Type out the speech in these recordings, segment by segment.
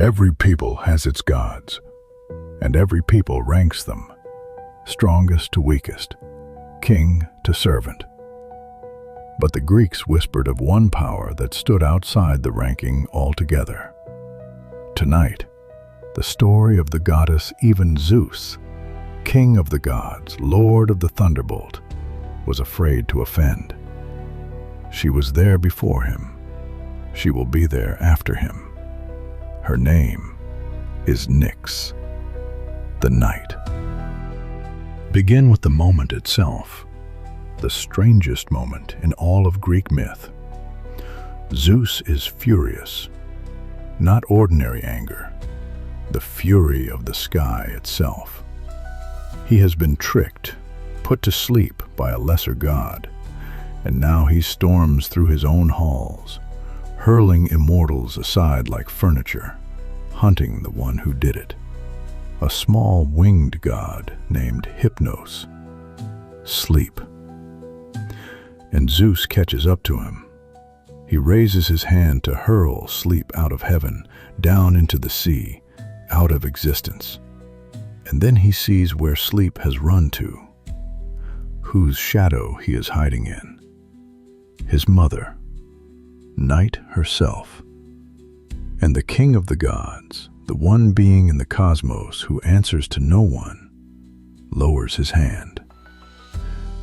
Every people has its gods, and every people ranks them, strongest to weakest, king to servant. But the Greeks whispered of one power that stood outside the ranking altogether. Tonight, the story of the goddess even Zeus, king of the gods, lord of the thunderbolt, was afraid to offend. She was there before him. She will be there after him. Her name is Nyx, the night. Begin with the moment itself, the strangest moment in all of Greek myth. Zeus is furious, not ordinary anger, the fury of the sky itself. He has been tricked, put to sleep by a lesser god, and now he storms through his own halls, hurling immortals aside like furniture, hunting the one who did it, a small winged god named Hypnos, sleep. And Zeus catches up to him. He raises his hand to hurl sleep out of heaven, down into the sea, out of existence. And then he sees where sleep has run to, whose shadow he is hiding in. His mother, Night herself. And the king of the gods, the one being in the cosmos who answers to no one, lowers his hand.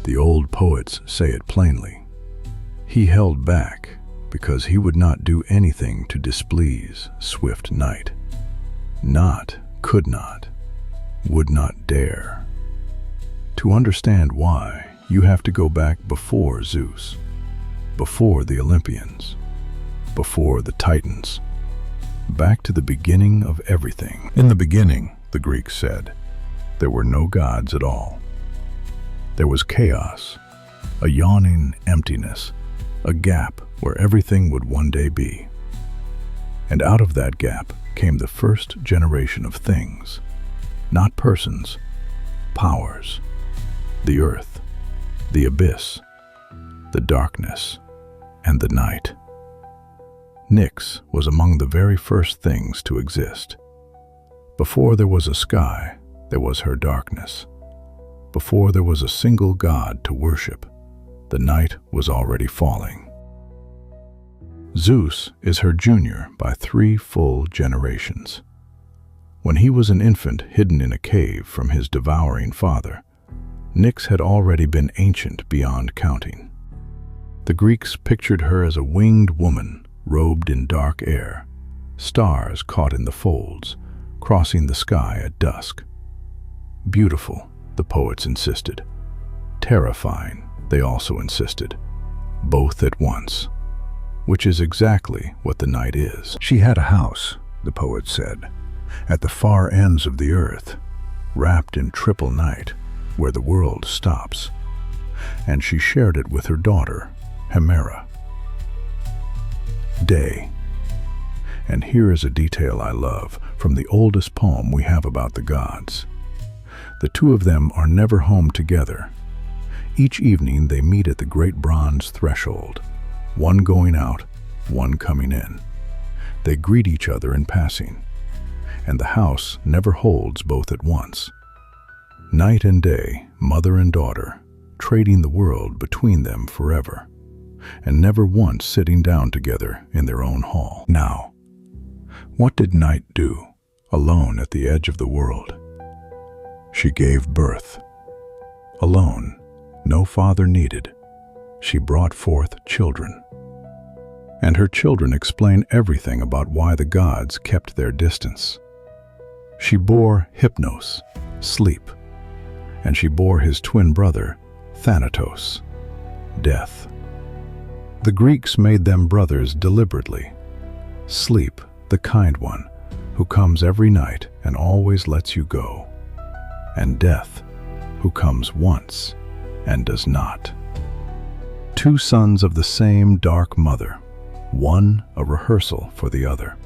The old poets say it plainly. He held back because he would not do anything to displease swift Night. Not, could not, would not dare. To understand why, you have to go back before Zeus, before the Olympians, before the Titans, back to the beginning of everything. In the beginning, the Greeks said, there were no gods at all. There was chaos, a yawning emptiness, a gap where everything would one day be. And out of that gap came the first generation of things, not persons, powers, the earth, the abyss, the darkness, and the night. Nyx was among the very first things to exist. Before there was a sky, there was her darkness. Before there was a single god to worship, the night was already falling. Zeus is her junior by 3 full generations. When he was an infant hidden in a cave from his devouring father, Nyx had already been ancient beyond counting. The Greeks pictured her as a winged woman robed in dark air, stars caught in the folds, crossing the sky at dusk. Beautiful, the poets insisted. Terrifying, they also insisted. Both at once. Which is exactly what the night is. She had a house, the poets said, at the far ends of the earth, wrapped in triple night, where the world stops. And she shared it with her daughter, Hera. Day. And here is a detail I love from the oldest poem we have about the gods. The two of them are never home together. Each evening they meet at the great bronze threshold, one going out, one coming in. They greet each other in passing, and the house never holds both at once. Night and day, mother and daughter, trading the world between them forever, and never once sitting down together in their own hall. Now, what did Night do, alone at the edge of the world? She gave birth. Alone, no father needed, she brought forth children. And her children explain everything about why the gods kept their distance. She bore Hypnos, sleep, and she bore his twin brother, Thanatos, death. The Greeks made them brothers deliberately. Sleep, the kind one, who comes every night and always lets you go. And death, who comes once and does not. 2 sons of the same dark mother, one a rehearsal for the other.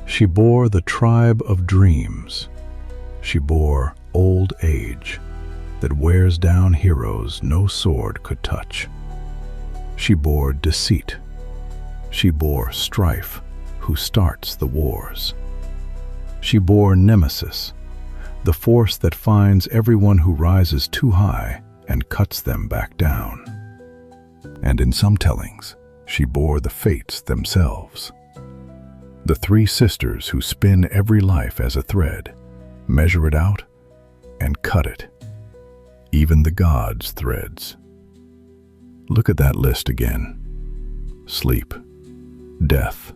She bore the tribe of dreams. She bore old age that wears down heroes no sword could touch. She bore deceit. She bore strife, who starts the wars. she bore Nemesis, the force that finds everyone who rises too high and cuts them back down. And in some tellings, she bore the Fates themselves, the three sisters who spin every life as a thread, measure it out, and cut it, even the gods' threads. Look at that list again. Sleep, death,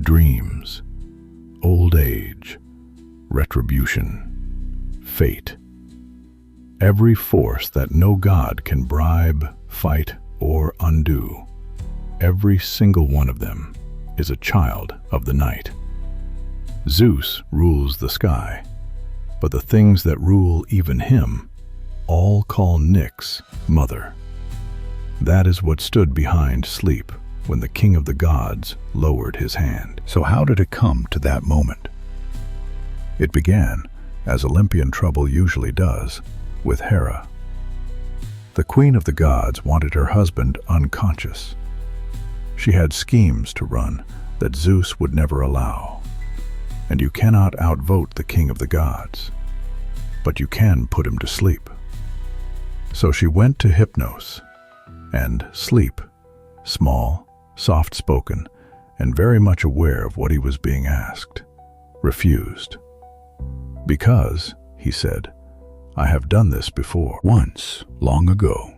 dreams, old age, retribution, fate. Every force that no god can bribe, fight, or undo. Every single one of them is a child of the night. Zeus rules the sky, but the things that rule even him all call Nyx mother. That is what stood behind sleep when the king of the gods lowered his hand. So how did it come to that moment? It began, as Olympian trouble usually does, with Hera. The queen of the gods wanted her husband unconscious. She had schemes to run that Zeus would never allow. And you cannot outvote the king of the gods, but you can put him to sleep. So she went to Hypnos, and Sleep, small, soft-spoken, and very much aware of what he was being asked, refused. Because, he said, I have done this before. Once, long ago,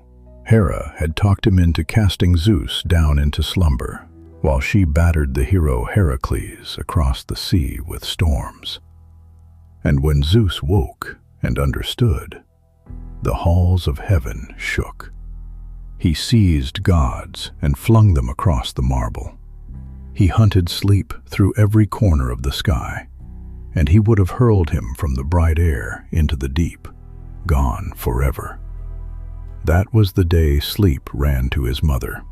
Hera had talked him into casting Zeus down into slumber, while she battered the hero Heracles across the sea with storms. And when Zeus woke and understood, the halls of heaven shook. He seized gods and flung them across the marble. He hunted Sleep through every corner of the sky, and he would have hurled him from the bright air into the deep, gone forever. That was the day Sleep ran to his mother,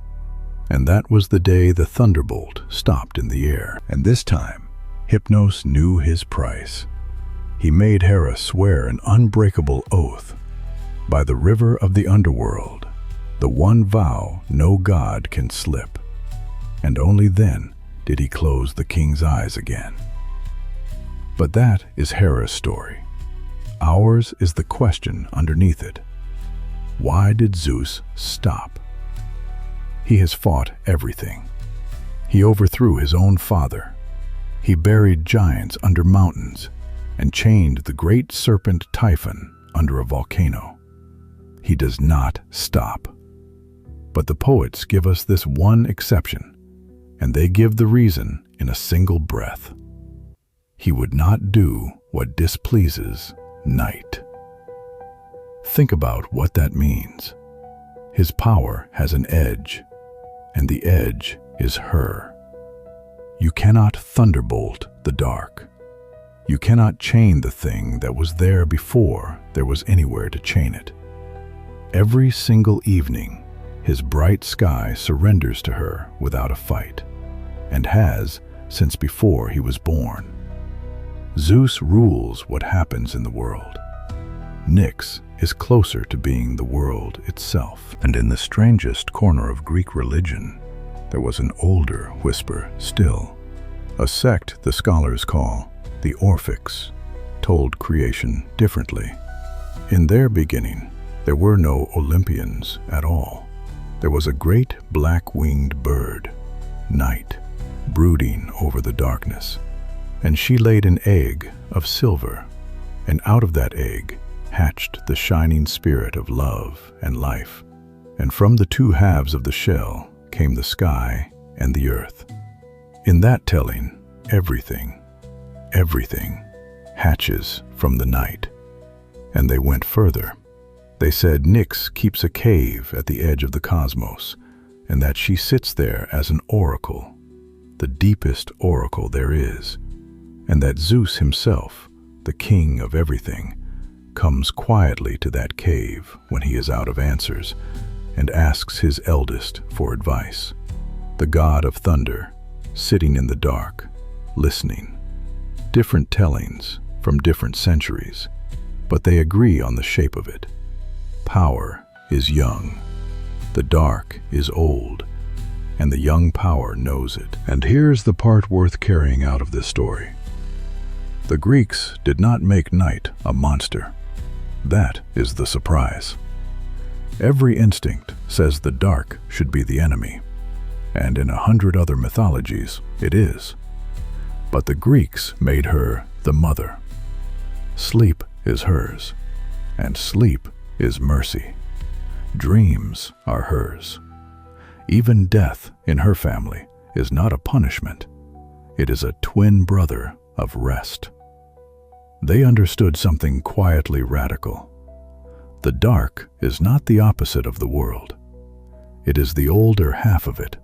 and that was the day the thunderbolt stopped in the air. And this time, Hypnos knew his price. He made Hera swear an unbreakable oath. By the river of the underworld, the one vow no god can slip. And only then did he close the king's eyes again. But that is Hera's story. Ours is the question underneath it. Why did Zeus stop? He has fought everything. He overthrew his own father. He buried giants under mountains and chained the great serpent Typhon under a volcano. He does not stop. But the poets give us this one exception, and they give the reason in a single breath. He would not do what displeases night. Think about what that means. His power has an edge, and the edge is her. You cannot thunderbolt the dark. You cannot chain the thing that was there before there was anywhere to chain it. Every single evening, his bright sky surrenders to her without a fight, and has since before he was born. Zeus rules what happens in the world. Nyx is closer to being the world itself. And in the strangest corner of Greek religion, there was an older whisper still. A sect the scholars call the Orphics told creation differently. In their beginning, there were no Olympians at all. There was a great black-winged bird, Night, brooding over the darkness. And she laid an egg of silver, and out of that egg hatched the shining spirit of love and life. And from the two halves of the shell came the sky and the earth. In that telling, everything hatches from the night. And they went further. They said Nyx keeps a cave at the edge of the cosmos, and that she sits there as an oracle, the deepest oracle there is, and that Zeus himself, the king of everything, comes quietly to that cave when he is out of answers and asks his eldest for advice. The god of thunder, sitting in the dark, listening. Different tellings from different centuries, but they agree on the shape of it. Power is young, the dark is old, and the young power knows it. And here's the part worth carrying out of this story. The Greeks did not make night a monster. That is the surprise. Every instinct says the dark should be the enemy, and in 100 other mythologies it is. But the Greeks made her the mother. Sleep is hers, and sleep is mercy. Dreams are hers. Even death in her family is not a punishment. It is a twin brother of rest. They understood something quietly radical. The dark is not the opposite of the world. It is the older half of it.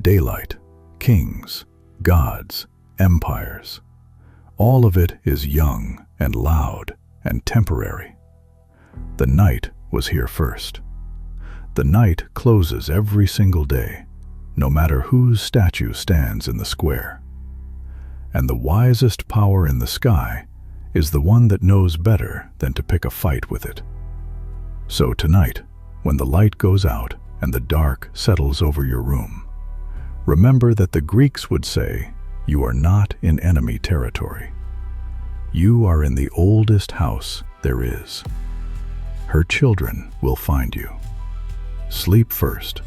Daylight, kings, gods, empires. All of it is young and loud and temporary. The night was here first. The night closes every single day, no matter whose statue stands in the square. And the wisest power in the sky is the one that knows better than to pick a fight with it. So tonight, when the light goes out and the dark settles over your room, remember that the Greeks would say, you are not in enemy territory. You are in the oldest house there is. Her children will find you. Sleep first,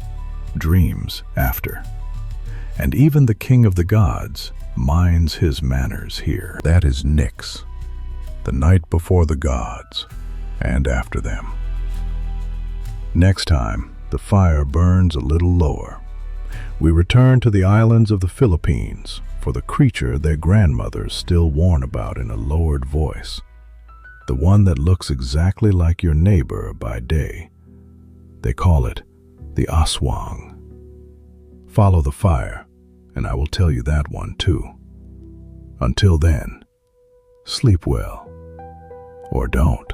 dreams after. And even the king of the gods minds his manners here. That is Nyx, the night before the gods and after them. Next time, the fire burns a little lower. We return to the islands of the Philippines for the creature their grandmothers still warn about in a lowered voice. The one that looks exactly like your neighbor by day. They call it the aswang. Follow the fire, and I will tell you that one too. Until then, sleep well, or don't.